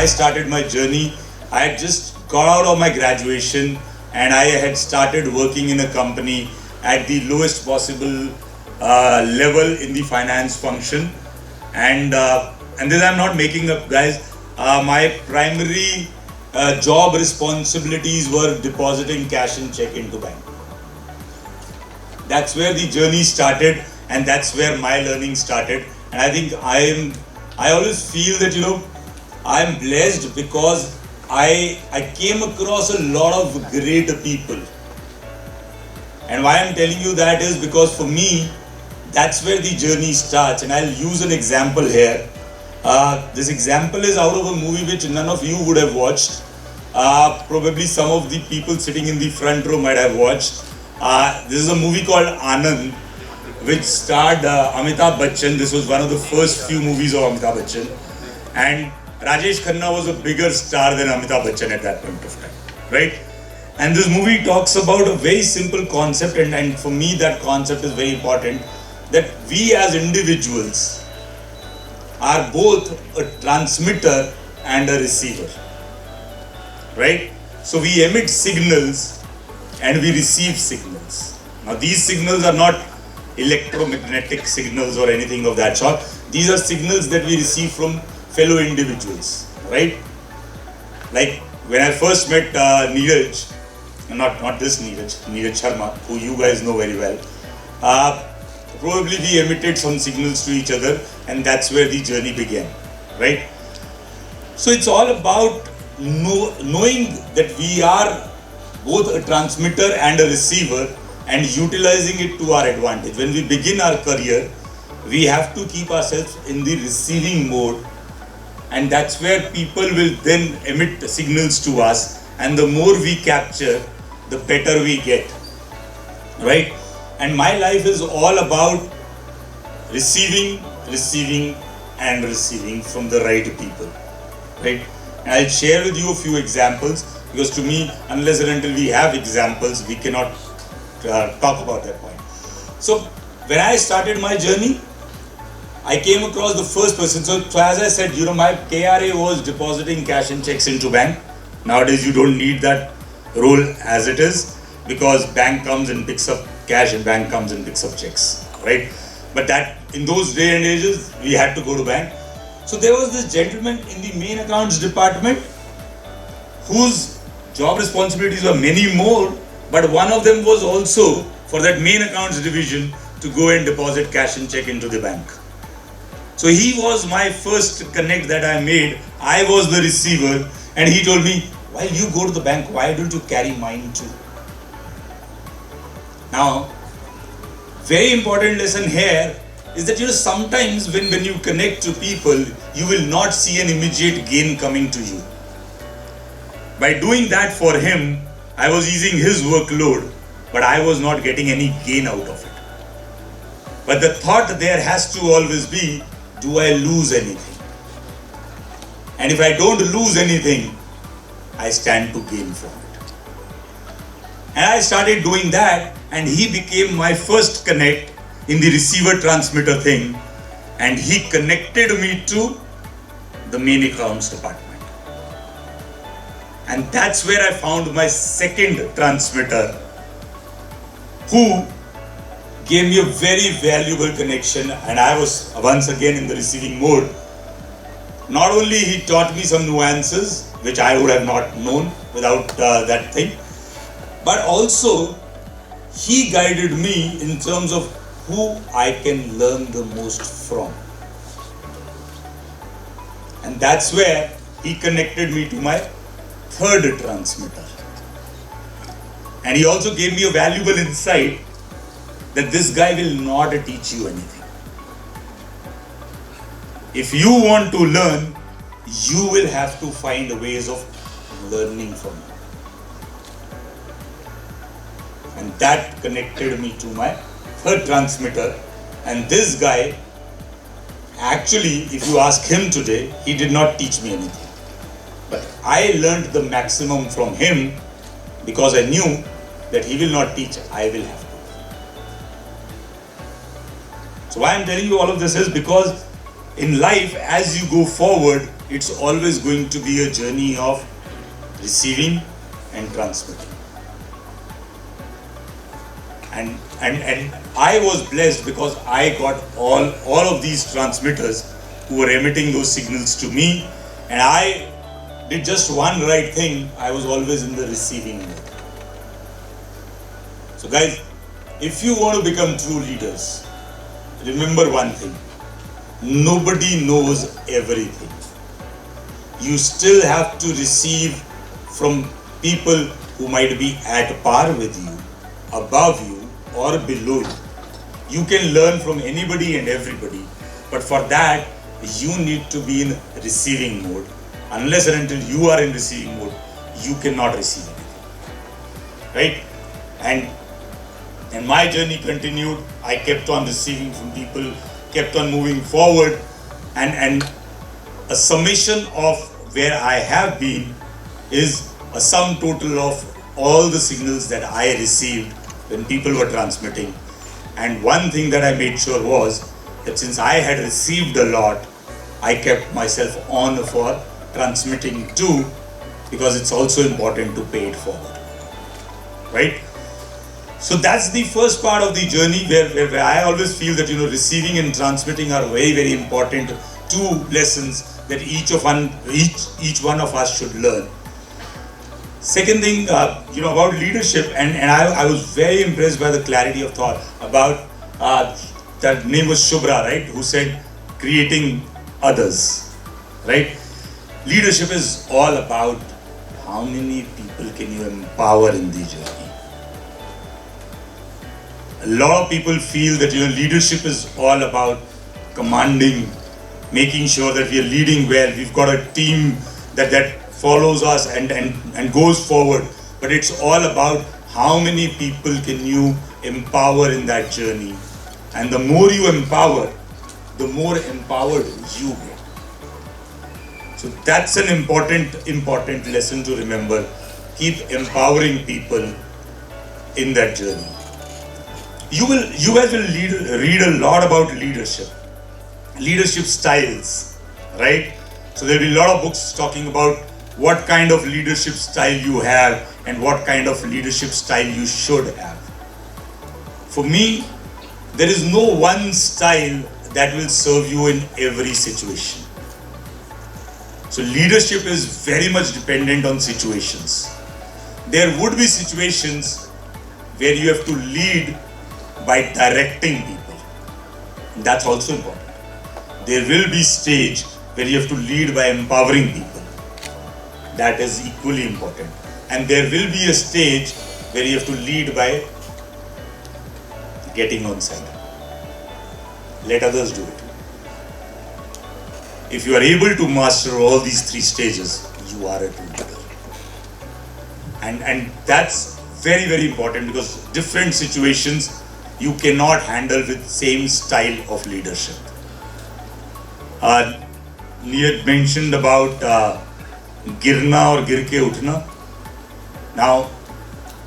I started my journey, I had just got out of my graduation and I had started working in a company at the lowest possible level in the finance function. And this I'm not making up, guys. My primary job responsibilities were depositing cash and check into bank. That's where the journey started, and that's where my learning started. And I think I always feel that, I'm blessed because I came across a lot of great people. And why I'm telling you that is because for me, that's where the journey starts. And I'll use an example here. This example is out of a movie which none of you would have watched. Probably some of the people sitting in the front row might have watched. This is a movie called Anand, which starred Amitabh Bachchan. This was one of the first few movies of Amitabh Bachchan. And Rajesh Khanna was a bigger star than Amitabh Bachchan at that point of time, right? And this movie talks about a very simple concept, and for me that concept is very important, that we as individuals are both a transmitter and a receiver, right? So we emit signals and we receive signals. Now these signals are not electromagnetic signals or anything of that sort. These are signals that we receive from fellow individuals, right? Like when I first met Neeraj, not this Neeraj Sharma, who you guys know very well, probably we emitted some signals to each other, and that's where the journey began, right? So it's all about knowing that we are both a transmitter and a receiver and utilizing it to our advantage. When we begin our career, we have to keep ourselves in the receiving mode, and that's where people will then emit signals to us, and the more we capture, the better we get, right? And my life is all about receiving and receiving from the right people, right? And I'll share with you a few examples, because to me, unless and until we have examples, we cannot talk about that point. So when I started my journey, I came across the first person. So as I said, my KRA was depositing cash and checks into bank. Nowadays, you don't need that role as it is, because bank comes and picks up cash and bank comes and picks up checks, right? But that in those day and ages, we had to go to bank. So there was this gentleman in the main accounts department whose job responsibilities were many more, but one of them was also for that main accounts division to go and deposit cash and check into the bank. So he was my first connect that I made. I was the receiver, and he told me, while you go to the bank, why don't you carry mine too? Now, very important lesson here is that sometimes when you connect to people, you will not see an immediate gain coming to you. By doing that for him, I was easing his workload, but I was not getting any gain out of it. But the thought there has to always be, do I lose anything? And if I don't lose anything, I stand to gain from it. And I started doing that, and he became my first connect in the receiver transmitter thing, and he connected me to the main accounts department. And that's where I found my second transmitter, who gave me a very valuable connection, and I was once again in the receiving mode. Not only he taught me some nuances, which I would have not known without that thing, but also he guided me in terms of who I can learn the most from. And that's where he connected me to my third transmitter. And he also gave me a valuable insight that this guy will not teach you anything. If you want to learn, you will have to find ways of learning from him. And that connected me to my third transmitter. And this guy, actually, if you ask him today, he did not teach me anything. But I learned the maximum from him, because I knew that he will not teach, I will have to. So why I'm telling you all of this is because in life, as you go forward, it's always going to be a journey of receiving and transmitting. And I was blessed because I got all of these transmitters who were emitting those signals to me, and I did just one right thing. I was always in the receiving mode. So guys, if you want to become true leaders, remember one thing: nobody knows everything. You still have to receive from people who might be at par with you, above you, or below you. You can learn from anybody and everybody, but for that you need to be in receiving mode. Unless and until you are in receiving mode, you cannot receive anything, right? And my journey continued. I kept on receiving from people, kept on moving forward, and a summation of where I have been is a sum total of all the signals that I received when people were transmitting. And one thing that I made sure was that since I had received a lot, I kept myself on for transmitting too, because it's also important to pay it forward, right? So that's the first part of the journey where I always feel that, receiving and transmitting are very, very important, two lessons that each one of us should learn. Second thing, about leadership, and I was very impressed by the clarity of thought about, that name was Shubhra, right, who said creating others, right? Leadership is all about how many people can you empower in the journey. A lot of people feel that leadership is all about commanding, making sure that we are leading well, we've got a team that follows us and goes forward. But it's all about how many people can you empower in that journey. And the more you empower, the more empowered you get. So that's an important lesson to remember. Keep empowering people in that journey. You guys will read a lot about leadership styles, right? So there'll be a lot of books talking about what kind of leadership style you have and what kind of leadership style you should have. For me, there is no one style that will serve you in every situation. So leadership is very much dependent on situations. There would be situations where you have to lead by directing people. That's also important. There will be stage where you have to lead by empowering people. That is equally important. And there will be a stage where you have to lead by getting on side. Let others do it. If you are able to master all these three stages, you are a true leader. And that's very, very important, because different situations you cannot handle with same style of leadership. Neeraj mentioned about girna or girke uthna. Now,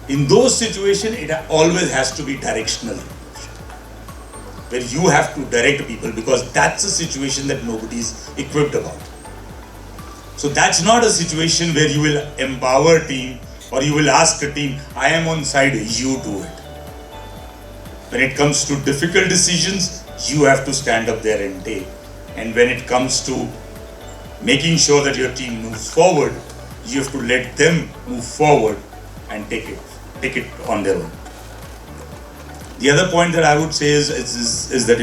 in those situations, it always has to be directional, where you have to direct people, because that's a situation that nobody is equipped about. So that's not a situation where you will empower a team or you will ask a team, I am on side, you do it. When it comes to difficult decisions, you have to stand up there and take. And when it comes to making sure that your team moves forward, you have to let them move forward and take it on their own. The other point that I would say is that,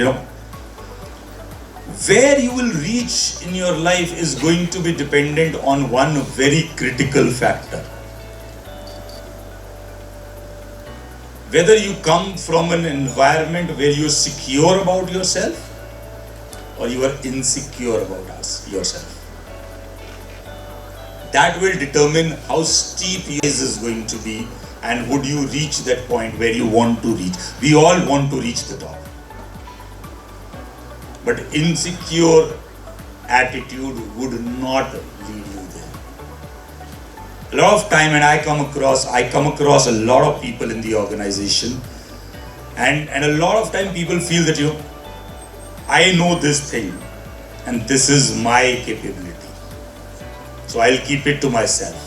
where you will reach in your life is going to be dependent on one very critical factor. Whether you come from an environment where you are secure about yourself or you are insecure about yourself. That will determine how steep yours is going to be, and would you reach that point where you want to reach. We all want to reach the top. But insecure attitude would not lead you there. A lot of time, and I come across a lot of people in the organization, and a lot of time people feel that I know this thing and this is my capability. So I'll keep it to myself.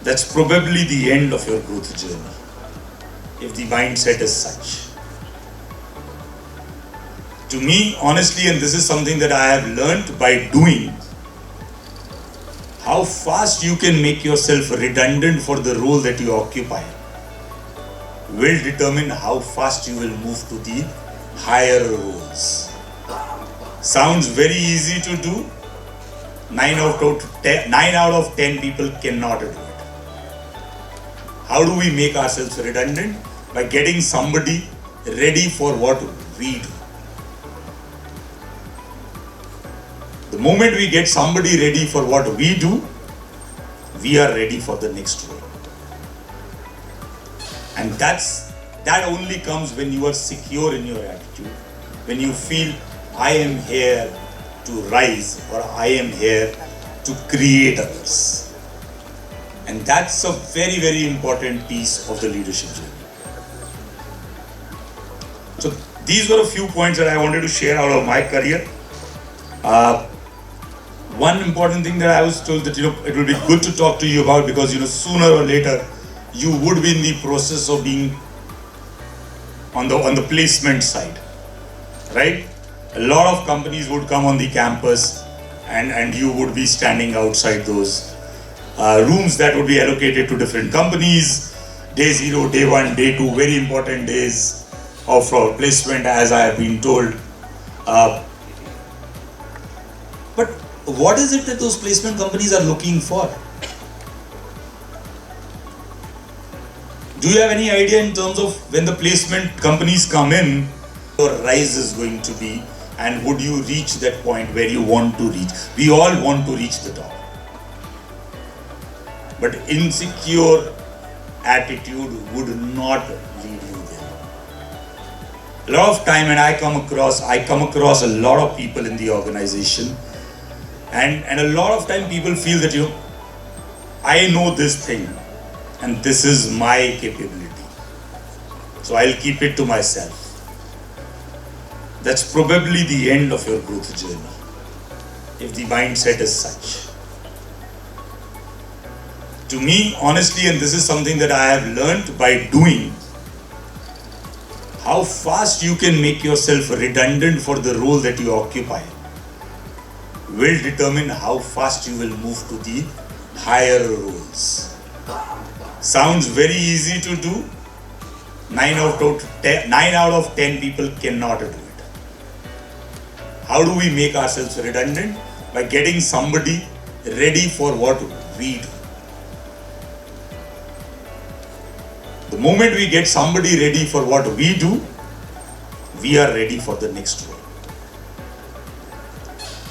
That's probably the end of your growth journey, if the mindset is such. To me, honestly, and this is something that I have learned by doing, how fast you can make yourself redundant for the role that you occupy will determine how fast you will move to the higher roles. Sounds very easy to do. 9 out of 10 people cannot do it. How do we make ourselves redundant? By getting somebody ready for what we do. The moment we get somebody ready for what we do, we are ready for the next role. And that only comes when you are secure in your attitude, when you feel I am here to rise, or I am here to create others. And that's a very, very important piece of the leadership journey. So these were a few points that I wanted to share out of my career. One important thing that I was told that it will be good to talk to you about, because sooner or later you would be in the process of being on the placement side, right? A lot of companies would come on the campus and you would be standing outside those rooms that would be allocated to different companies. Day 0, day 1, day 2, very important days of placement, as I have been told. But what is it that those placement companies are looking for? Do you have any idea in terms of when the placement companies come in, your rise is going to be, and would you reach that point where you want to reach? We all want to reach the top. But insecure attitude would not lead you there. A lot of time, and I come across a lot of people in the organization, and a lot of time people feel that I know this thing and this is my capability, so I'll keep it to myself. That's probably the end of your growth journey, if the mindset is such. To me, honestly, and this is something that I have learned by doing, how fast you can make yourself redundant for the role that you occupy will determine how fast you will move to the higher roles. Sounds very easy to do. 9 out of 10 people cannot do it. How do we make ourselves redundant? By getting somebody ready for what we do. The moment we get somebody ready for what we do, we are ready for the next role.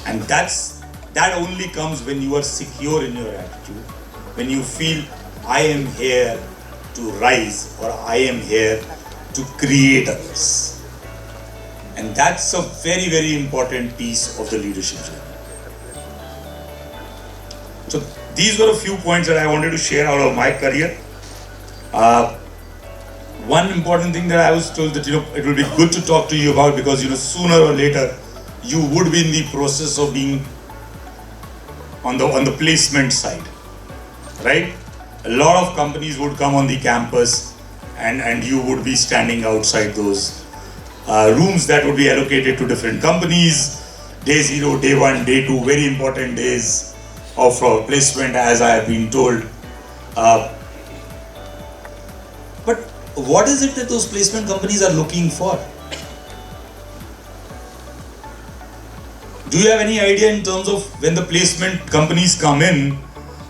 And that only comes when you are secure in your attitude, when you feel I am here to rise, or I am here to create others. And that's a very, very important piece of the leadership journey. So these were a few points that I wanted to share out of my career. One important thing that I was told that it will be good to talk to you about, because sooner or later you would be in the process of being on the placement side, right? A lot of companies would come on the campus and you would be standing outside those rooms that would be allocated to different companies. Day 0, day 1, day 2, very important days of placement, as I have been told. But what is it that those placement companies are looking for? Do you have any idea in terms of when the placement companies come in,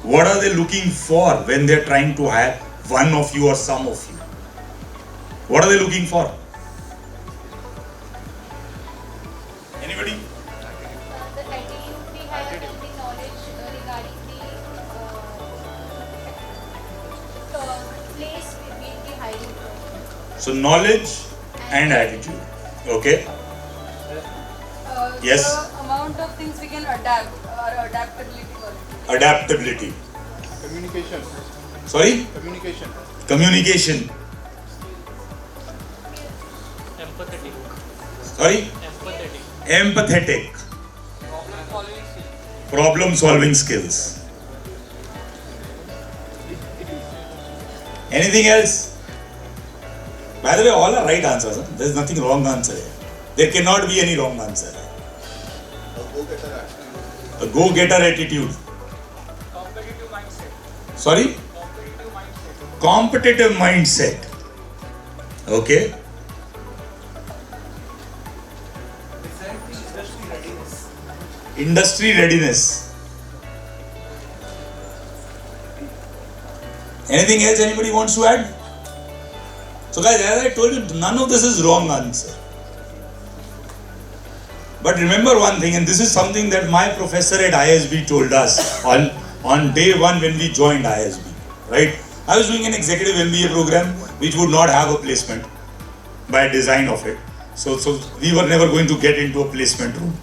what are they looking for when they're trying to hire one of you or some of you? What are they looking for? Anybody? The attitude we have and the knowledge regarding the place we will be hiring from. So knowledge and attitude. Okay. Yes. The amount of things we can adapt, or adaptability quality. Adaptability. Communication. Sorry? Communication. Communication. Empathetic. Sorry? Empathetic. Empathetic. Problem solving skill. problem solving skills. Anything else? By the way, all are right answers. Huh? There is nothing wrong answer here. There cannot be any wrong answer. A go-getter attitude. Competitive mindset. Sorry? Competitive mindset. Competitive mindset. Okay. Industry readiness. Industry readiness. Anything else anybody wants to add? So guys, as I told you, none of this is wrong answer. But remember one thing, and this is something that my professor at ISB told us on day one when we joined ISB, right? I was doing an executive MBA program which would not have a placement by design of it. So we were never going to get into a placement room.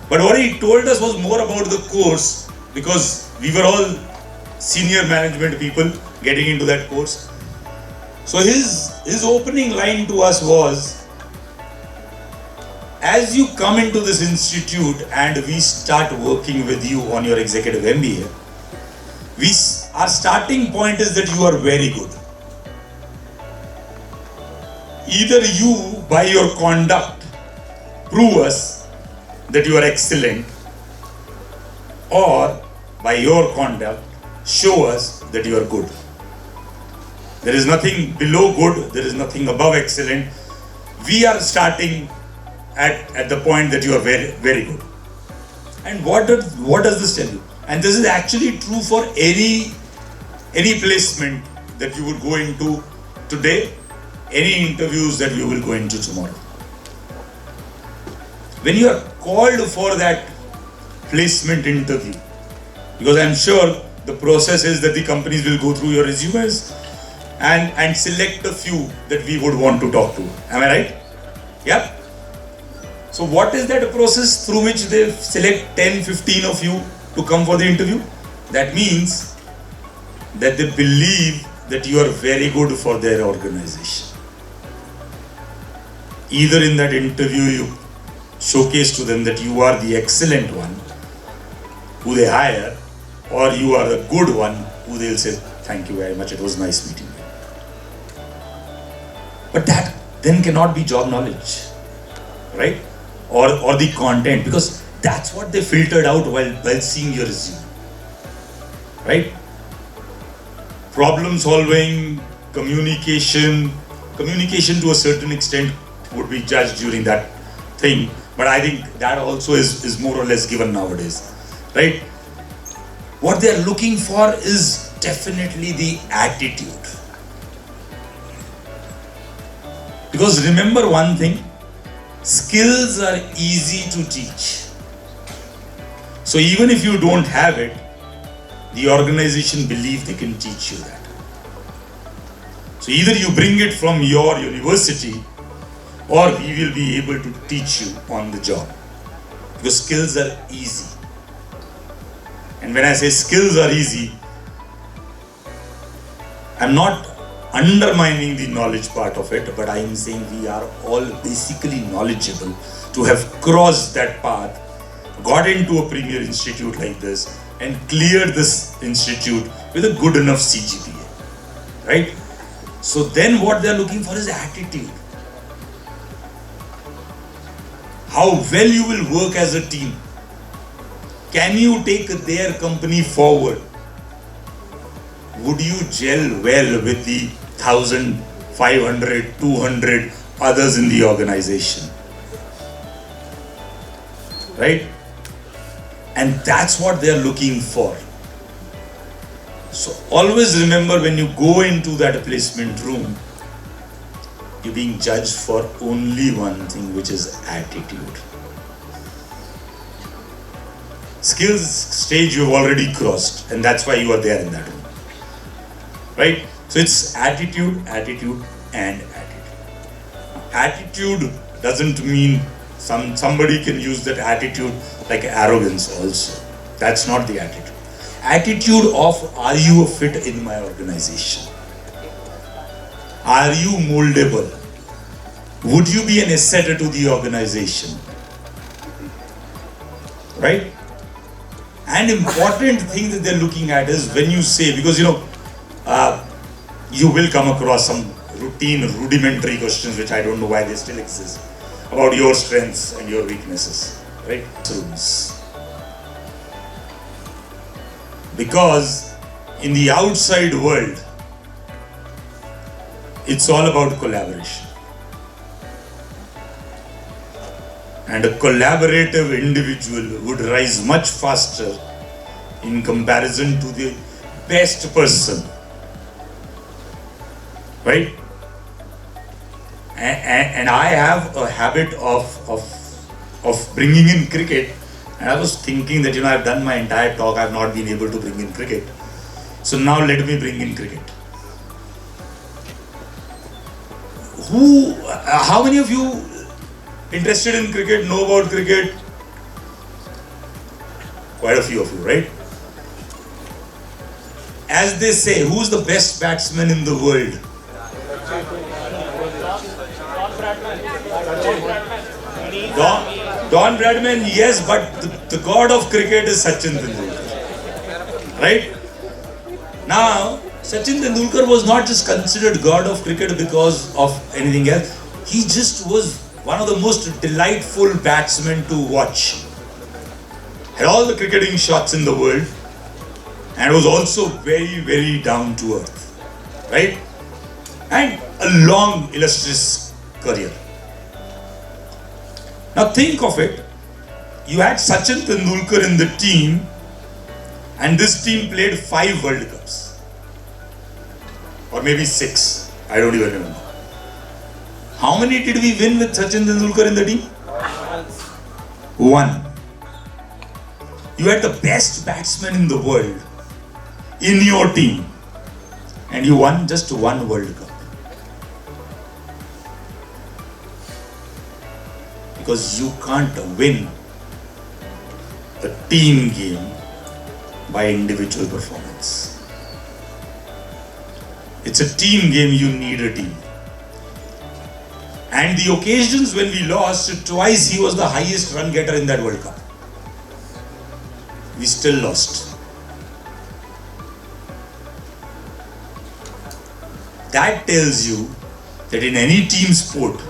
But what he told us was more about the course, because we were all senior management people getting into that course. So his opening line to us was, as you come into this institute and we start working with you on your executive MBA, our starting point is that you are very good. Either you, by your conduct, prove us that you are excellent, or by your conduct, show us that you are good. There is nothing below good, there is nothing above excellent. We are starting at the point that you are very, very good. And what does this tell you? And this is actually true for any placement that you would go into today, any interviews that you will go into tomorrow. When you are called for that placement interview, because I'm sure the process is that the companies will go through your resumes and select a few that we would want to talk to. Am I right? Yep. So what is that process through which they select 10, 15 of you to come for the interview? That means that they believe that you are very good for their organization. Either in that interview you showcase to them that you are the excellent one who they hire, or you are the good one who they'll say, thank you very much, it was nice meeting you. But that then cannot be job knowledge, right? Or the content, because that's what they filtered out while seeing your resume, right? Problem solving, communication to a certain extent would be judged during that thing, but I think that also is more or less given nowadays, right? What they are looking for is definitely the attitude. Because remember one thing, skills are easy to teach. So even if you don't have it, the organization believes they can teach you that. So either you bring it from your university, or we will be able to teach you on the job. Because skills are easy. And when I say skills are easy, I'm not undermining the knowledge part of it, but I am saying we are all basically knowledgeable to have crossed that path, got into a premier institute like this, and cleared this institute with a good enough CGPA, right? So then what they are looking for is attitude. How well you will work as a team. Can you take their company forward? Would you gel well with the 1,000, 500, 200 others in the organization? Right? And that's what they're looking for. So always remember, when you go into that placement room, you're being judged for only one thing, which is attitude. Skills stage you've already crossed, and that's why you are there in that room. Right? So it's attitude, attitude, and attitude. Attitude doesn't mean somebody can use that attitude like arrogance also. That's not the attitude. Attitude of, are you a fit in my organization? Are you moldable? Would you be an asset to the organization? Right? An important thing that they're looking at is when you say, because you will come across some routine, rudimentary questions which I don't know why they still exist about your strengths and your weaknesses, right? Because in the outside world, it's all about collaboration. And a collaborative individual would rise much faster in comparison to the best person, right? And I have a habit of bringing in cricket, and I was thinking that I've done my entire talk, I've not been able to bring in cricket. So now let me bring in cricket. How many of you interested in cricket, know about cricket? Quite a few of you, right? As they say, who's the best batsman in the world? Don Bradman, yes, but the god of cricket is Sachin Tendulkar, right? Now, Sachin Tendulkar was not just considered god of cricket because of anything else. He just was one of the most delightful batsmen to watch. Had all the cricketing shots in the world and was also very, very down to earth, right? And a long, illustrious career. Now think of it, you had Sachin Tendulkar in the team and this team played 5 World Cups. Or maybe 6, I don't even remember. How many did we win with Sachin Tendulkar in the team? 1. You had the best batsman in the world in your team and you won just 1 World Cup. Because you can't win a team game by individual performance. It's a team game, you need a team. And the occasions when we lost, twice he was the highest run getter in that World Cup. We still lost. That tells you that in any team sport,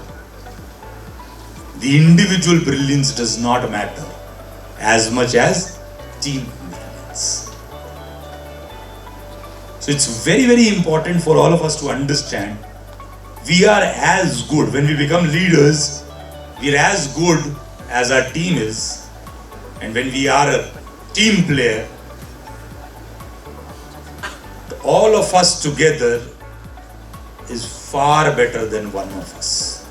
the individual brilliance does not matter as much as team brilliance. So it's very, very important for all of us to understand we are as good, when we become leaders, we are as good as our team is. And when we are a team player, all of us together is far better than one of us.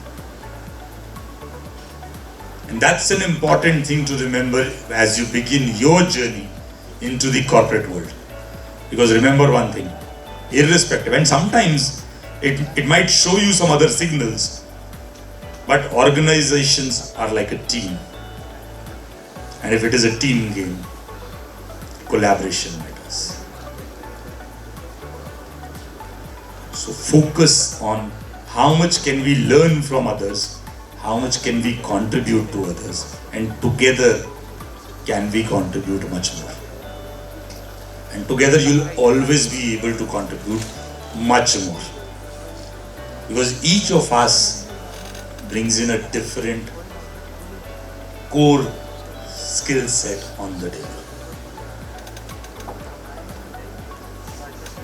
And that's an important thing to remember as you begin your journey into the corporate world. Because remember one thing, irrespective, and sometimes it might show you some other signals, but organizations are like a team. And if it is a team game, collaboration matters. So focus on how much can we learn from others, how much can we contribute to others, and together can we contribute much more. And together you'll always be able to contribute much more. Because each of us brings in a different core skill set on the table.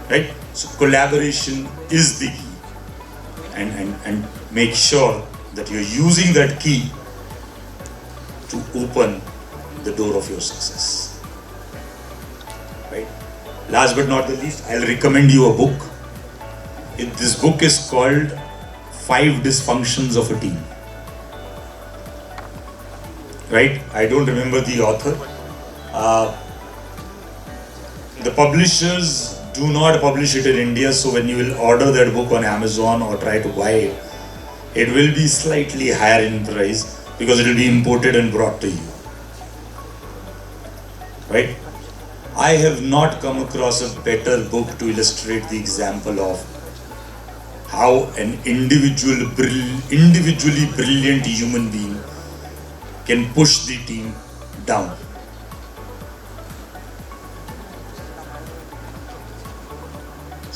Right? So collaboration is the key. And make sure that you're using that key to open the door of your success. Right? Last but not the least, I'll recommend you a book. This book is called 5 Dysfunctions of a Team. Right? I don't remember the author. The publishers do not publish it in India, so when you will order that book on Amazon or try to buy it, it will be slightly higher in price because it will be imported and brought to you. Right? I have not come across a better book to illustrate the example of how an individually brilliant human being can push the team down.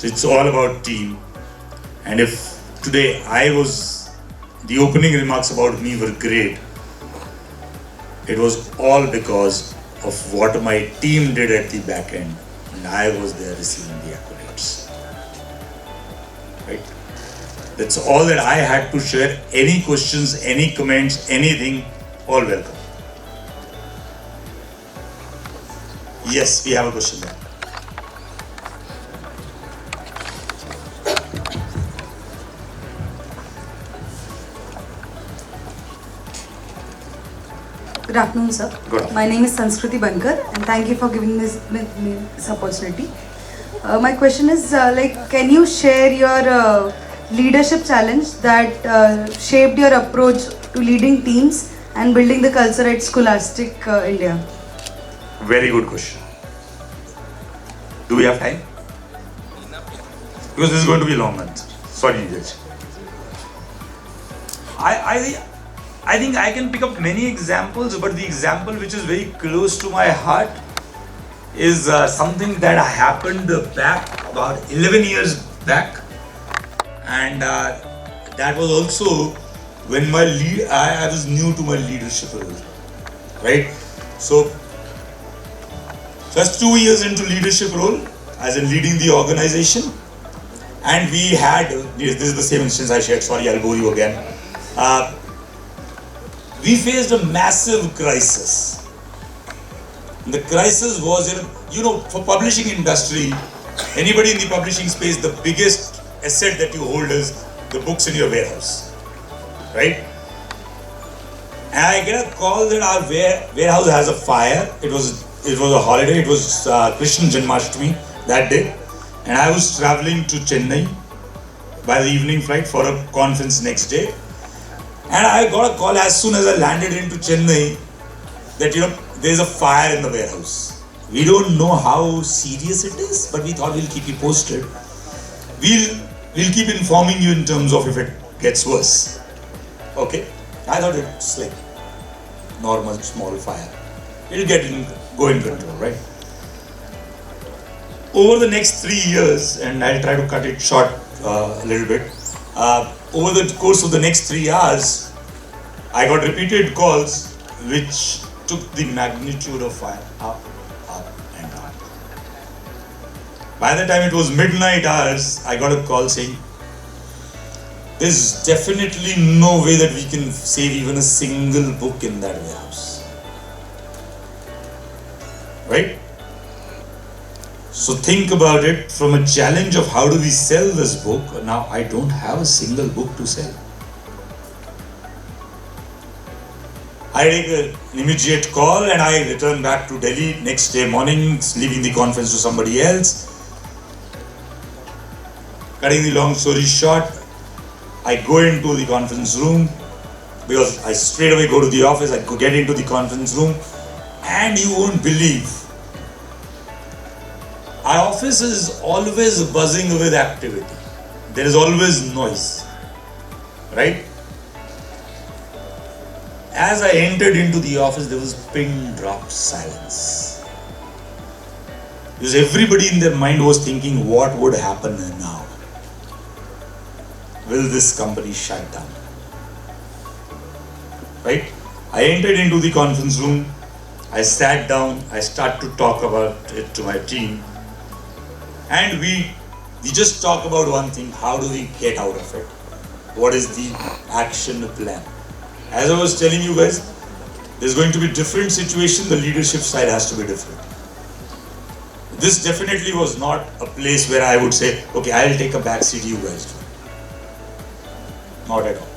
So it's all about team. And if today the opening remarks about me were great, it was all because of what my team did at the back end, and I was there receiving the accolades. Right? That's all that I had to share. Any questions, any comments, anything, all welcome. Yes, we have a question there. Good afternoon, sir. Good afternoon. My name is Sanskriti Bankar, and thank you for giving me this opportunity. My question is, can you share your leadership challenge that shaped your approach to leading teams and building the culture at Scholastic India? Very good question. Do we have time? Because this is going to be a long answer. Sorry, Neeraj. I think I can pick up many examples, but the example which is very close to my heart is something that happened back about 11 years back, and that was also when I was new to my leadership role, right? So first 2 years into leadership role, as in leading the organization, and we had, this is the same instance I shared, sorry I'll bore you again. We faced a massive crisis. The crisis was, for publishing industry, anybody in the publishing space, the biggest asset that you hold is the books in your warehouse, right? And I get a call that our warehouse has a fire. It was a holiday. It was Krishna Janmashtami that day, and I was traveling to Chennai by the evening flight for a conference next day. And I got a call as soon as I landed into Chennai that there's a fire in the warehouse. We don't know how serious it is, but we thought we'll keep you posted. We'll keep informing you in terms of if it gets worse. Okay? I thought it's like normal small fire. It'll go in control, right? Over the next 3 years, and I'll try to cut it short a little bit. Over the course of the next 3 hours, I got repeated calls which took the magnitude of fire up, and up. By the time it was midnight hours, I got a call saying, there's definitely no way that we can save even a single book in that warehouse. Right? So think about it from a challenge of how do we sell this book. Now I don't have a single book to sell. I take an immediate call and I return back to Delhi next day morning, leaving the conference to somebody else. Cutting the long story short, I go into the conference room because I straight away go to the office. I go get into the conference room, and you won't believe, our office is always buzzing with activity. There is always noise, right? As I entered into the office, there was pin drop silence. Because everybody in their mind was thinking, what would happen now? Will this company shut down? Right? I entered into the conference room. I sat down. I started to talk about it to my team. And we just talk about one thing, how do we get out of it? What is the action plan? As I was telling you guys, there's going to be different situation, the leadership side has to be different. This definitely was not a place where I would say, okay, I'll take a back seat, you guys do. Not at all.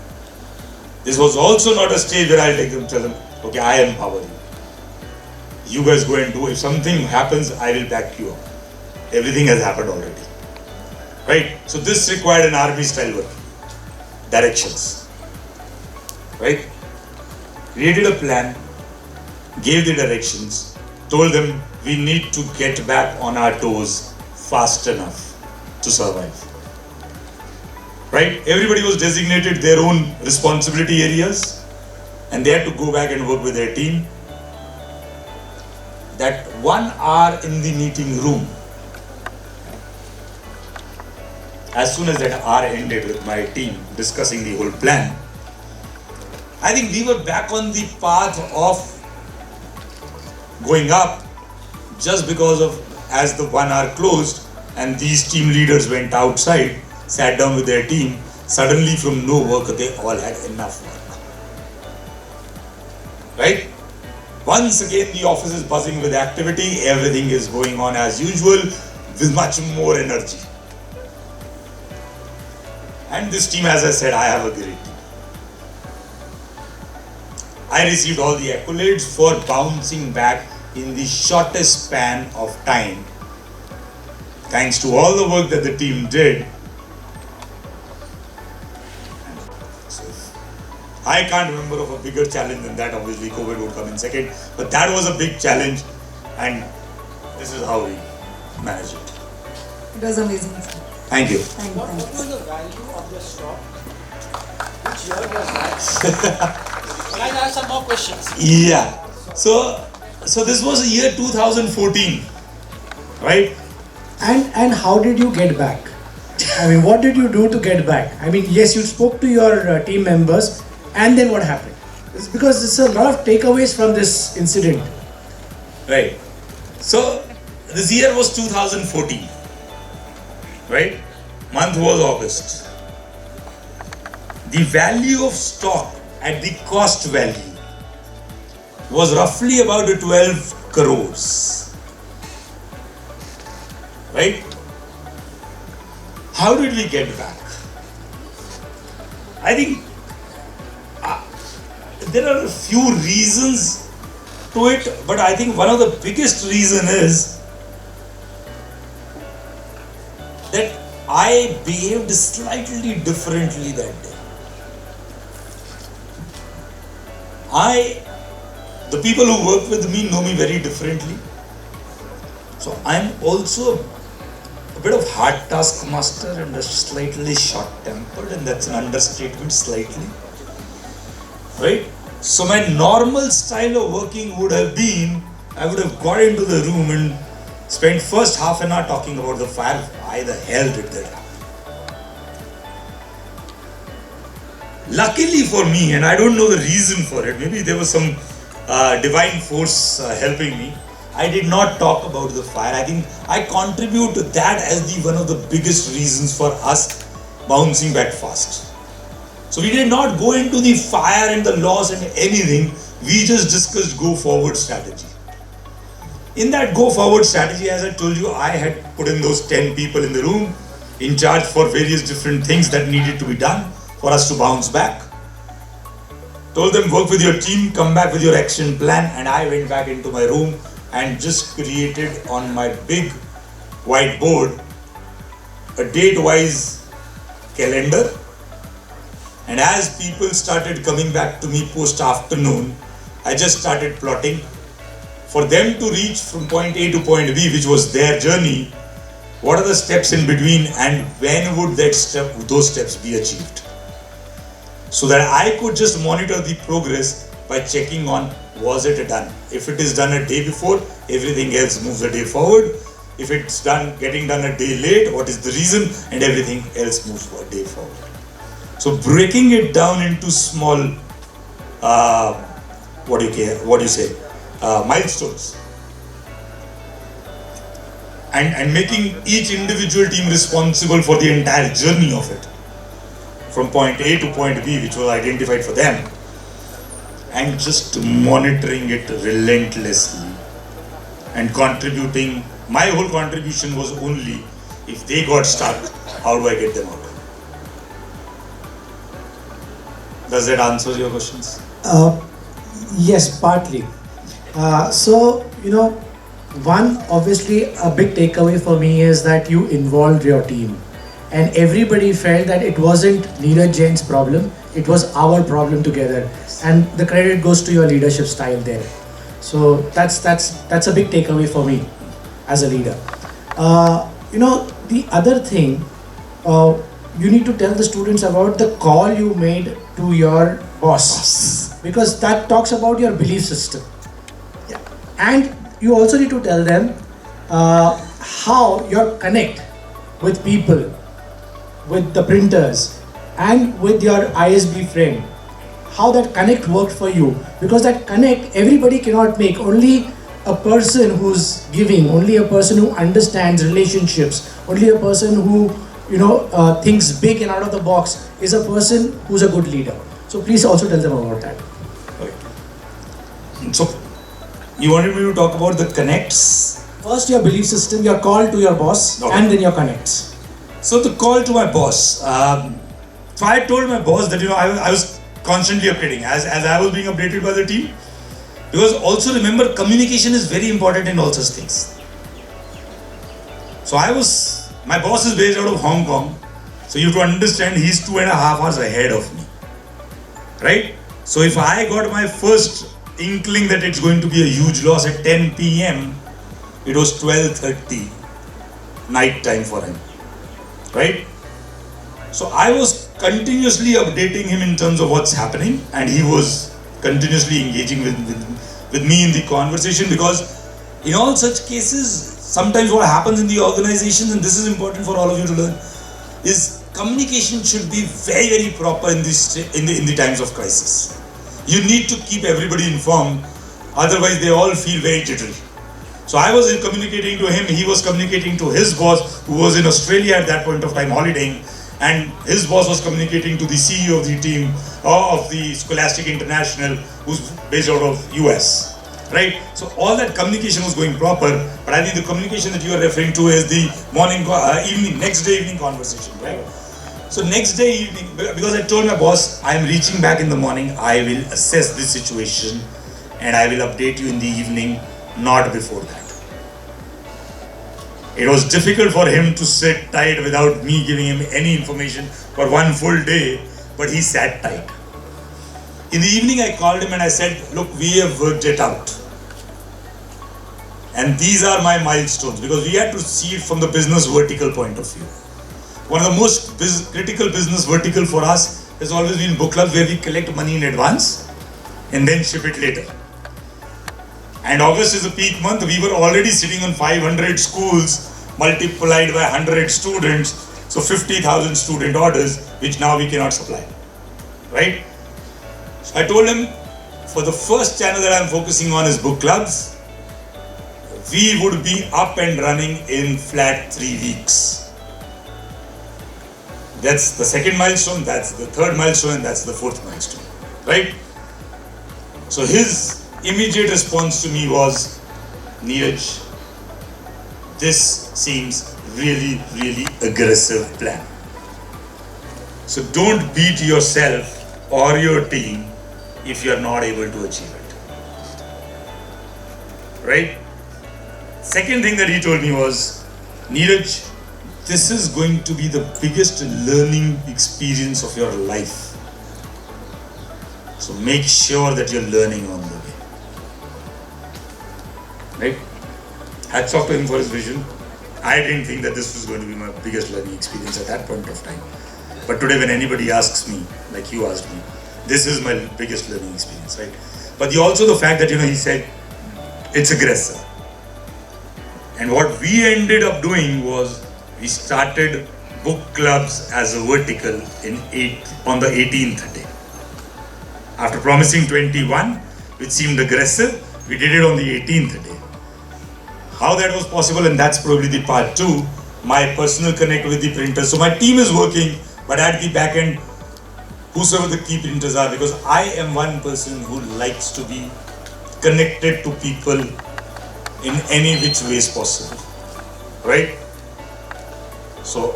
This was also not a stage where I'll tell them, okay, I empower you. You guys go and do. If something happens, I will back you up. Everything has happened already. Right? So this required an army style work. Directions. Right? Created a plan, gave the directions, told them we need to get back on our toes fast enough to survive. Right? Everybody was designated their own responsibility areas and they had to go back and work with their team. That 1 hour in the meeting room as soon as that hour ended with my team discussing the whole plan, I think we were back on the path of going up, just because of, as the 1 hour closed and these team leaders went outside, sat down with their team, suddenly from no work they all had enough work. Right? Once again the office is buzzing with activity, everything is going on as usual with much more energy. And this team, as I said, I have a great team. I received all the accolades for bouncing back in the shortest span of time. Thanks to all the work that the team did. So, I can't remember of a bigger challenge than that. Obviously, COVID would come in second, but that was a big challenge, and this is how we managed it. It was amazing, sir. Thank you. What Thank was you. the value of the stock? Which year was that? Well, I have some more questions. Yeah. So this was the year 2014, right? And how did you get back? I mean, what did you do to get back? I mean, yes, you spoke to your team members, and then what happened? It's because there's a lot of takeaways from this incident. Right. So this year was 2014, right? Month was August. The value of stock at the cost value was roughly about 12 crores. Right? How did we get back? I think there are a few reasons to it, but I think one of the biggest reason is that I behaved slightly differently that day. The people who work with me know me very differently. So I'm also a bit of hard taskmaster and a slightly short-tempered, and that's an understatement, slightly. Right? So my normal style of working would have been, I would have got into the room and spent first half an hour talking about the fire. Why the hell did that happen? Luckily for me, and I don't know the reason for it, maybe there was some divine force helping me, I did not talk about the fire. I think I contribute to that as one of the biggest reasons for us bouncing back fast. So we did not go into the fire and the loss and anything. We just discussed go forward strategy. In that go forward strategy, as I told you, I had put in those 10 people in the room in charge for various different things that needed to be done for us to bounce back. Told them work with your team, come back with your action plan, and I went back into my room and just created on my big whiteboard a date-wise calendar. And as people started coming back to me post-afternoon, I just started plotting for them to reach from point A to point B, which was their journey. What are the steps in between, and when would those steps be achieved? So that I could just monitor the progress by checking on, was it done? If it is done a day before, everything else moves a day forward. If it's getting done a day late, what is the reason? And everything else moves a day forward. So breaking it down into small, milestones. And making each individual team responsible for the entire journey of it. From point A to point B, which was identified for them. And just monitoring it relentlessly. And contributing, my whole contribution was only, if they got stuck, how do I get them out? Does that answer your questions? Yes, partly. One, obviously, a big takeaway for me is that you involved your team. And everybody felt that it wasn't Neeraj Jain's problem, it was our problem together. And the credit goes to your leadership style there. So that's a big takeaway for me as a leader. The other thing, you need to tell the students about the call you made to your boss. Because that talks about your belief system. Yeah. And you also need to tell them how your connect with people with the printers and with your ISB friend, how that connect worked for you, because that connect everybody cannot make. Only a person who's giving, only a person who understands relationships, only a person who thinks big and out of the box is a person who's a good leader. So please also tell them about that. Okay. So you wanted me to talk about the connects? First your belief system, your call to your boss, Okay. and then your connects. So the call to my boss. So I told my boss that I was constantly updating as I was being updated by the team. Because also remember, communication is very important in all such things. So my boss is based out of Hong Kong. So you have to understand, he's 2.5 hours ahead of me. Right? So if I got my first inkling that it's going to be a huge loss at 10 p.m., it was 12:30 night time for him. Right? So I was continuously updating him in terms of what's happening, and he was continuously engaging with me in the conversation, because in all such cases, sometimes what happens in the organizations, and this is important for all of you to learn, is communication should be very, very proper in the times of crisis. You need to keep everybody informed, otherwise they all feel very jittery. So I was communicating to him, he was communicating to his boss, who was in Australia at that point of time holidaying, and his boss was communicating to the CEO of the team of the Scholastic International, who's based out of US, right? So all that communication was going proper, but I think the communication that you are referring to is the next day evening conversation, right? So next day evening, because I told my boss, I am reaching back in the morning, I will assess this situation and I will update you in the evening, not before that. It was difficult for him to sit tight without me giving him any information for one full day, but he sat tight. In the evening, I called him and I said, look, we have worked it out. And these are my milestones, because we had to see it from the business vertical point of view. One of the most critical business vertical for us has always been book clubs, where we collect money in advance and then ship it later. And August is a peak month. We were already sitting on 500 schools multiplied by 100 students. So 50,000 student orders, which now we cannot supply. Right? So I told him, for the first channel that I'm focusing on is book clubs. We would be up and running in flat 3 weeks. That's the second milestone, that's the third milestone, and that's the fourth milestone. Right? So his immediate response to me was, Neeraj, this seems really, really aggressive plan. So don't beat yourself or your team if you are not able to achieve it. Right? Second thing that he told me was, Neeraj, this is going to be the biggest learning experience of your life. So make sure that you're learning on the way. Right? Hats off to him for his vision. I didn't think that this was going to be my biggest learning experience at that point of time. But today when anybody asks me, like you asked me, this is my biggest learning experience, right? But also the fact that, he said, it's aggressive. And what we ended up doing was, we started book clubs as a vertical on the 18th day. After promising 21, which seemed aggressive, we did it on the 18th day. How that was possible, and that's probably the part 2, my personal connect with the printers. So my team is working, but at the back end, whosoever the key printers are, because I am one person who likes to be connected to people in any which ways possible, right? So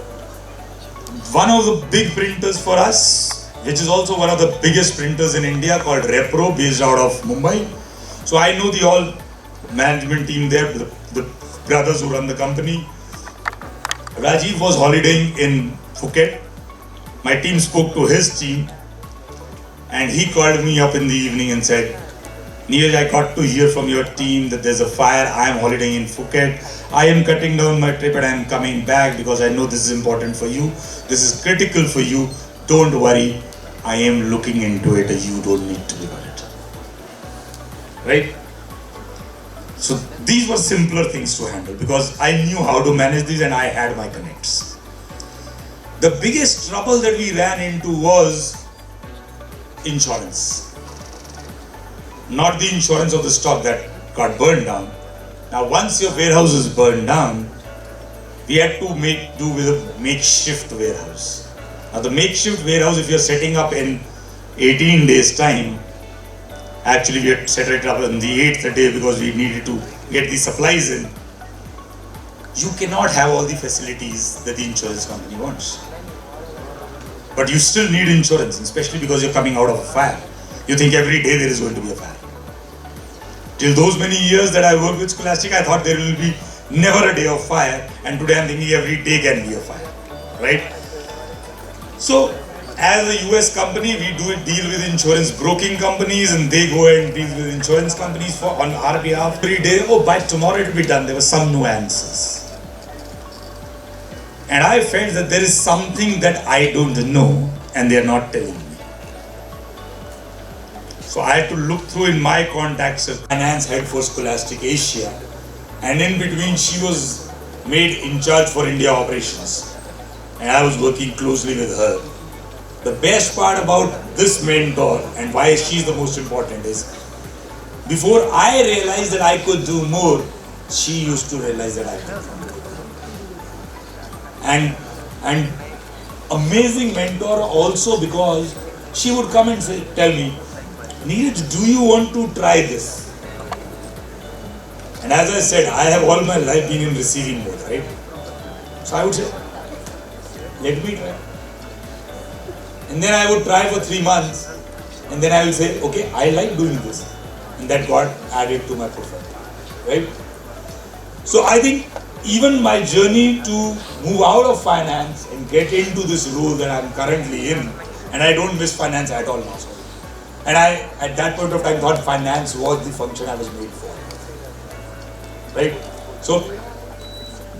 one of the big printers for us, which is also one of the biggest printers in India, called Repro, based out of Mumbai. So I know the all management team there, the brothers who run the company. Rajiv was holidaying in Phuket. My team spoke to his team, and he called me up in the evening and said, Neeraj, I got to hear from your team that there's a fire. I am holidaying in Phuket. I am cutting down my trip and I am coming back because I know this is important for you. This is critical for you. Don't worry. I am looking into it. You don't need to be worried. Right? So these were simpler things to handle because I knew how to manage these and I had my connects. The biggest trouble that we ran into was insurance. Not the insurance of the stock that got burned down. Now once your warehouse is burned down, we had to make do with a makeshift warehouse. Now the makeshift warehouse, if you're setting up in 18 days time, actually we had set it up on the 8th day because we needed to get the supplies in. You cannot have all the facilities that the insurance company wants. But you still need insurance, especially because you're coming out of a fire. You think every day there is going to be a fire. Till those many years that I worked with Scholastic, I thought there will be never a day of fire, and today I'm thinking every day can be a fire, right? So, as a US company, we deal with insurance broking companies, and they go and deal with insurance companies on our behalf every day. Oh, by tomorrow it will be done. There were some nuances. And I felt that there is something that I don't know and they are not telling me. So I had to look through in my contacts as finance head for Scholastic Asia, and in between she was made in charge for India operations, and I was working closely with her. The best part about this mentor and why she's the most important is, before I realized that I could do more, she used to realize that I could do more. And amazing mentor also, because she would come and say, tell me, Neeraj, do you want to try this? And as I said, I have all my life been in receiving mode, right? So I would say, let me try. And then I would try for 3 months, and then I will say, okay, I like doing this. And that got added to my profile, right? So I think even my journey to move out of finance and get into this role that I'm currently in, and I don't miss finance at all now. And I, at that point of time, thought finance was the function I was made for, right? So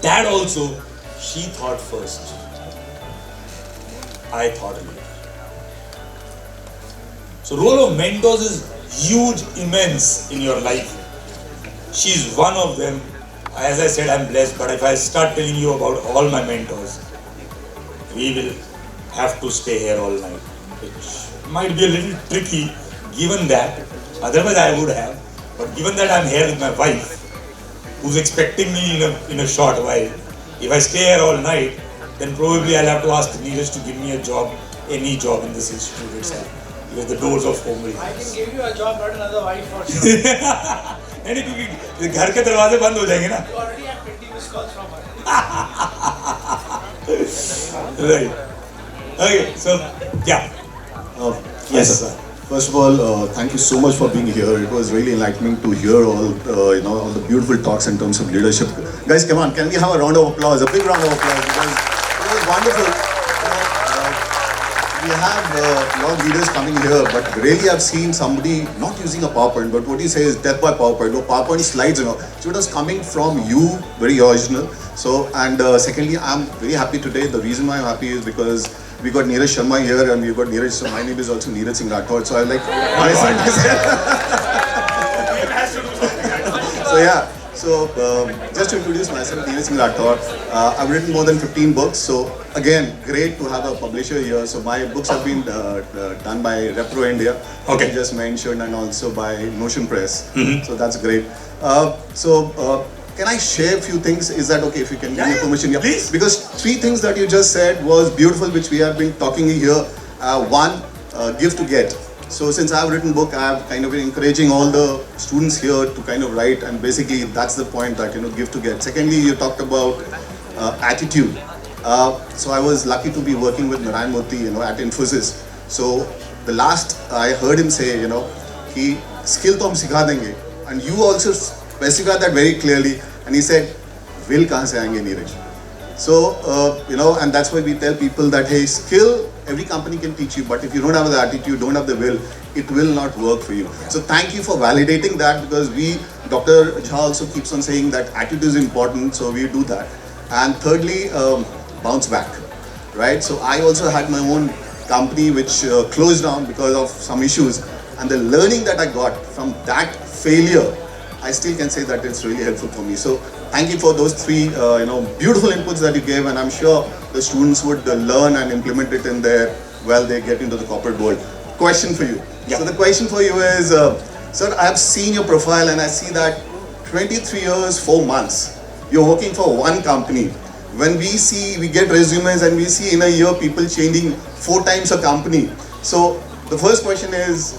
that also, she thought first, I thought later. So role of mentors is huge, immense in your life. She's one of them. As I said, I'm blessed, but if I start telling you about all my mentors, we will have to stay here all night, which might be a little tricky given that, otherwise I would have, but given that I'm here with my wife, who's expecting me in a short while, if I stay here all night, then probably I'll have to ask Neeraj to give me a job, any job in this institute itself, because the doors of home will I can give you a job, not another wife for sure. नहीं क्योंकि घर के दरवाजे बंद हो जाएंगे ना. You already have 20 missed calls from her. Right. Okay. So yeah. Yes, sir. First of all, thank you so much for being here. It was really enlightening to hear all all the beautiful talks in terms of leadership. Guys, come on, can we have a round of applause? A big round of applause, because it was wonderful. We have a lot of leaders coming here, but really I've seen somebody not using a PowerPoint, but what you say is death by PowerPoint. No, PowerPoint slides, So it was coming from you, very original. So, and secondly, I'm very happy today. The reason why I'm happy is because we got Neeraj Sharma here, and we've got Neeraj. So my name is also Neeraj Singh Rathod. So I like So yeah. So just to introduce myself, Neeraj Singh Rathod. I've written more than 15 books. So again, great to have a publisher here. So my books have been done by Repro India, okay, you just mentioned, and also by Notion Press. Mm-hmm. So that's great. Can I share a few things? Is that okay if you can give me permission? Yeah, please. Because 3 things that you just said was beautiful, which we have been talking here. One, give to get. So since I've written book, I've kind of been encouraging all the students here to kind of write, and basically that's the point, that give to get. Secondly, you talked about attitude. So I was lucky to be working with Narayan Murthy, at Infosys. So the last I heard him say, he skill to hum sikha denge, and you also specified that very clearly. And he said, will kahan se aayenge, Neeraj? So and that's why we tell people that, hey, skill every company can teach you, but if you don't have the attitude, don't have the will, it will not work for you. So thank you for validating that, because Dr. Jha also keeps on saying that attitude is important, so we do that. And thirdly, bounce back, right? So I also had my own company which closed down because of some issues, and the learning that I got from that failure I still can say that it's really helpful for me. So thank you for those three beautiful inputs that you gave, and I'm sure the students would learn and implement it in their while they get into the corporate world. Question for you. Yeah. So the question for you is, sir, I have seen your profile and I see that 23 years, 4 months, you're working for one company. When we get resumes and we see in a year people changing 4 times a company. So the first question is,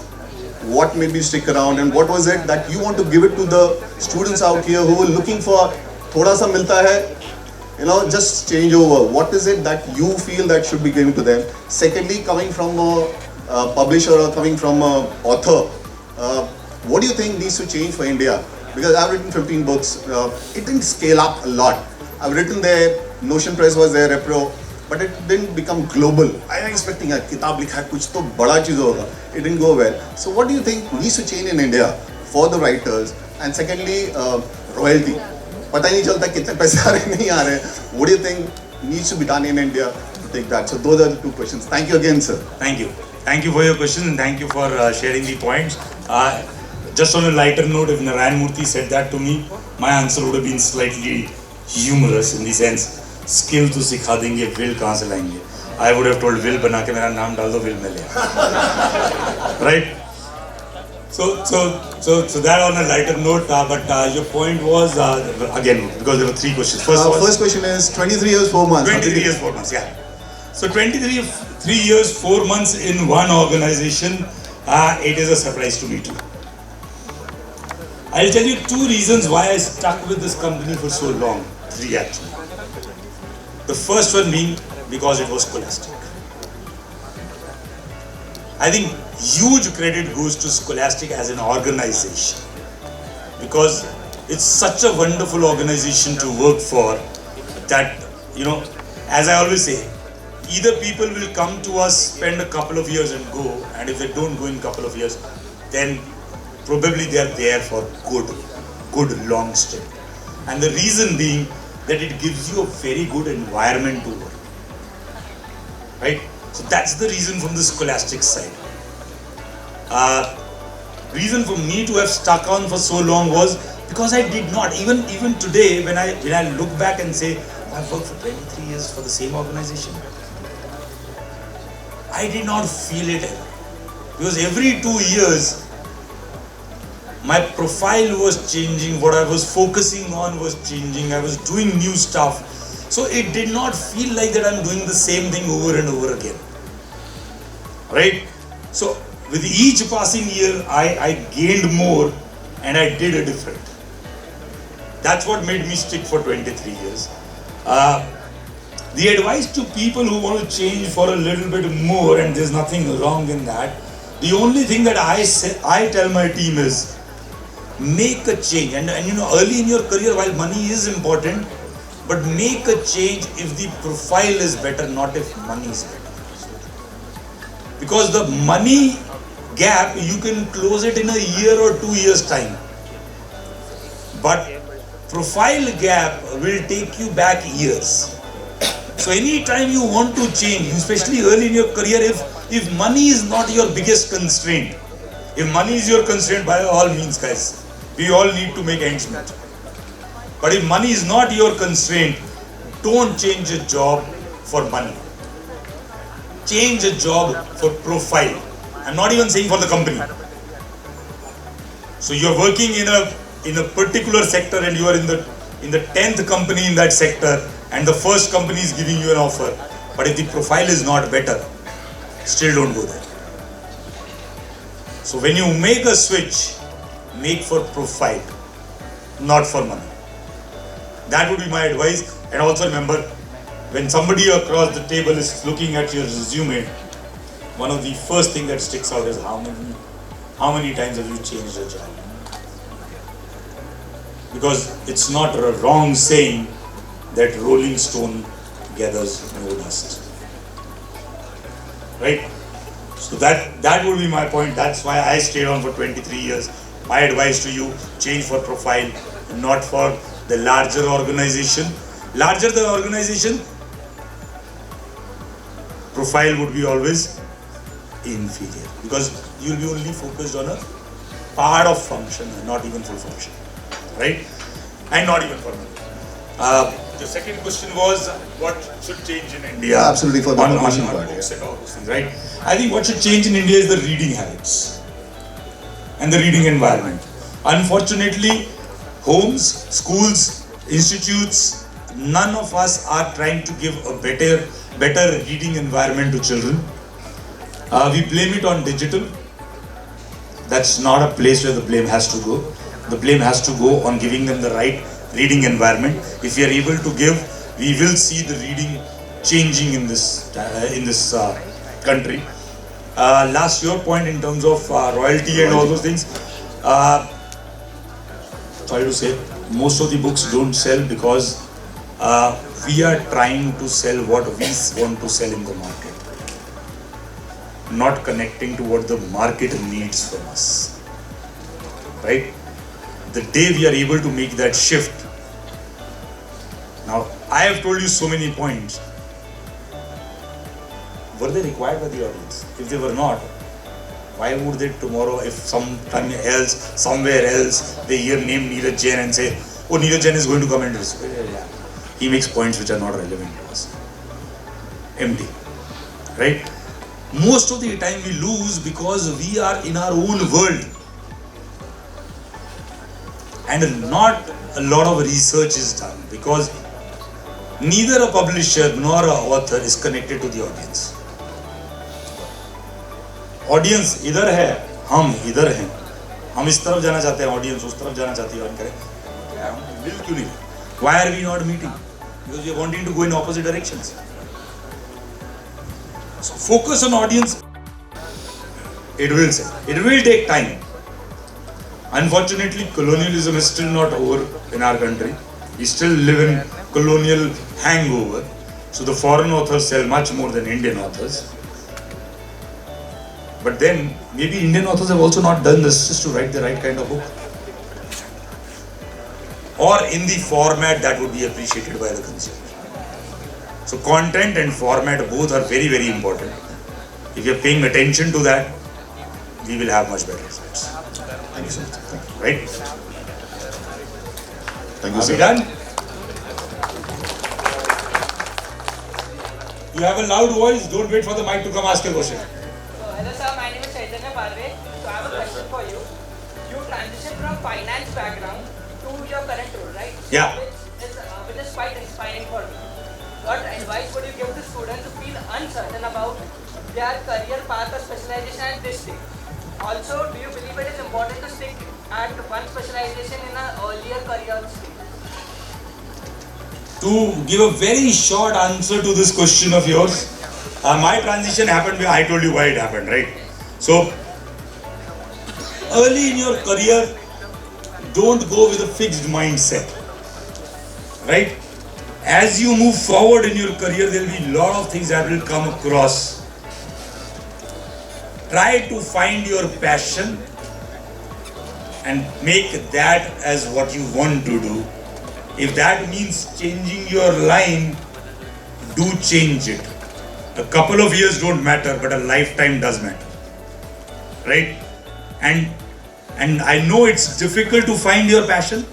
what made you stick around, and what was it that you want to give it to the students out here who are looking for thoda sa milta hai, just change over. What is it that you feel that should be given to them? Secondly, coming from a publisher or coming from an author, what do you think needs to change for India? Because I've written 15 books, it didn't scale up a lot. I've written there, Notion Press was there, Repro, but it didn't become global. I was expecting a kitab likha hai, kuch to bada cheez hoga. It didn't go well. So what do you think needs to change in India for the writers? And secondly, royalty. Pata nahi chalta kitne paise aa rahe nahi aa rahe. What do you think needs to be done in India to take that? So those are the 2 questions. Thank you again, sir. Thank you. Thank you for your question and thank you for sharing the points. Just on a lighter note, if Narayan Murthy said that to me, my answer would have been slightly humorous in the sense, skill to sikha denge, will kahan se laenge. I would have told will bana ke mera naam dal do, will mein le. Right? So that on a lighter note, but your point was, again, because there were 3 questions. First question is 23 years, 4 months. 23 years, 4 months, yeah. So 3 years, 4 months in one organization, it is a surprise to me too. I'll tell you 2 reasons why I stuck with this company for so long. 3 actually. The first one being because it was Scholastic. I think huge credit goes to Scholastic as an organization, because it's such a wonderful organization to work for that, as I always say, either people will come to us, spend a couple of years and go, and if they don't go in a couple of years, then probably they are there for good long stint. And the reason being that it gives you a very good environment to work. Right? So that's the reason from the Scholastic side. Reason for me to have stuck on for so long was because I did not, even today when I look back and say, I've worked for 23 years for the same organization, I did not feel it ever. Because every 2 years, my profile was changing, what I was focusing on was changing, I was doing new stuff. So it did not feel like that I'm doing the same thing over and over again. Right? So with each passing year, I gained more and I did a different. That's what made me stick for 23 years. The advice to people who want to change for a little bit more, and there's nothing wrong in that, the only thing that I tell my team is, make a change. And early in your career, while money is important, but make a change if the profile is better, not if money is better. Because the money gap, you can close it in a year or 2 years time. But profile gap will take you back years. So anytime you want to change, especially early in your career, if money is not your biggest constraint, if money is your constraint, by all means guys, we all need to make ends meet. But if money is not your constraint, don't change a job for money. Change a job for profile. I'm not even saying for the company. So you're working in a particular sector and you are in the 10th company in that sector, and the first company is giving you an offer. But if the profile is not better, still don't go there. So when you make a switch, make for profile, not for money. That would be my advice. And also remember, when somebody across the table is looking at your resume, one of the first things that sticks out is how many times have you changed your job? Because it's not a wrong saying that rolling stone gathers no dust. Right? So that would be my point. That's why I stayed on for 23 years. My advice to you, change for profile, not for the larger organization. Larger the organization, profile would be always inferior, because you'll be only focused on a part of function and not even full function. right? And not even for me. The second question was what should change in India? Yeah, absolutely, for the on publishing part, books yeah. and all those things, right? I think what should change in India is the reading habits and the reading environment. Unfortunately, homes, schools, institutes, none of us are trying to give a better reading environment to children. We blame it on digital. That's not a place where the blame has to go. The blame has to go on giving them the right reading environment. If we are able to give, we will see the reading changing in this country. Last your point in terms of royalty and all those things. Sorry to say, most of the books don't sell because we are trying to sell what we want to sell in the market, not connecting to what the market needs from us, right? The day we are able to make that shift. Now, I have told you so many points. Were they required by the audience? If they were not, why would they tomorrow, if sometime else, somewhere else, they hear name Neeraj Jain and say, oh, Neeraj Jain is going to come and this. Yeah. He makes points which are not relevant to us. Empty. Right? Most of the time we lose because we are in our own world. And not a lot of research is done because neither a publisher nor an author is connected to the audience. Audience इधर है, हम इधर हैं. हम इस तरफ जाना चाहते हैं, audience उस तरफ जाना चाहती है और करें. मिल क्यों नहीं? Why are we not meeting? Because we are wanting to go in opposite directions. So focus on audience. It will sell. It will take time. Unfortunately, colonialism is still not over in our country. We still live in colonial hangover. So the foreign authors sell much more than Indian authors. But then, maybe Indian authors have also not done this just to write the right kind of book. Or in the format that would be appreciated by the consumer. So content and format both are very, very important. If you are paying attention to that, we will have much better results. Thank you so much. Thank you. Right? Thank you, Are we sir. done? You have a loud voice, don't wait for the mic to come ask a question. Hello sir, my name is Chaitanya Parve. So I have a question for you. You transitioned from finance background to your current role, right? Yeah. Which is quite inspiring for me. What advice would you give to students who feel uncertain about their career path or specialization at this stage? Also, do you believe it is important to stick at one specialization in an earlier career stage? To give a very short answer to this question of yours, my transition happened when I told you why it happened, right? So, early in your career, don't go with a fixed mindset, right? As you move forward in your career, there will be a lot of things that will come across. Try to find your passion and make that as what you want to do. If that means changing your line, do change it. A couple of years don't matter, but a lifetime does matter, right? And I know it's difficult to find your passion,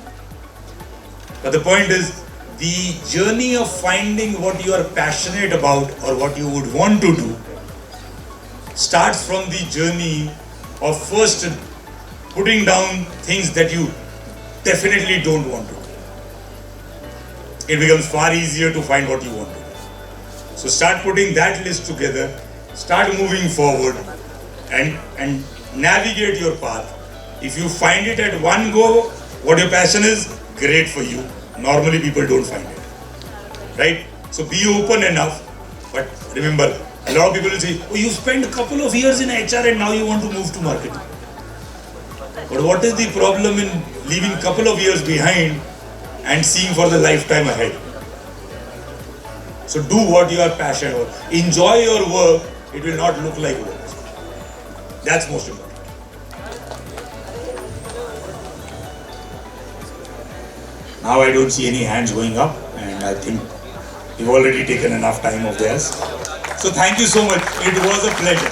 but the point is, the journey of finding what you are passionate about or what you would want to do starts from the journey of first putting down things that you definitely don't want to do. It becomes far easier to find what you want to do. So start putting that list together, start moving forward and navigate your path. If you find it at one go, what your passion is, great for you. Normally people don't find it, right? So be open enough, but remember, a lot of people will say, oh, you spent a couple of years in HR and now you want to move to marketing. But what is the problem in leaving a couple of years behind and seeing for the lifetime ahead? So do what you are passionate about. Enjoy your work, it will not look like work. That's most important. Now I don't see any hands going up, and I think we've already taken enough time of theirs. So thank you so much. It was a pleasure.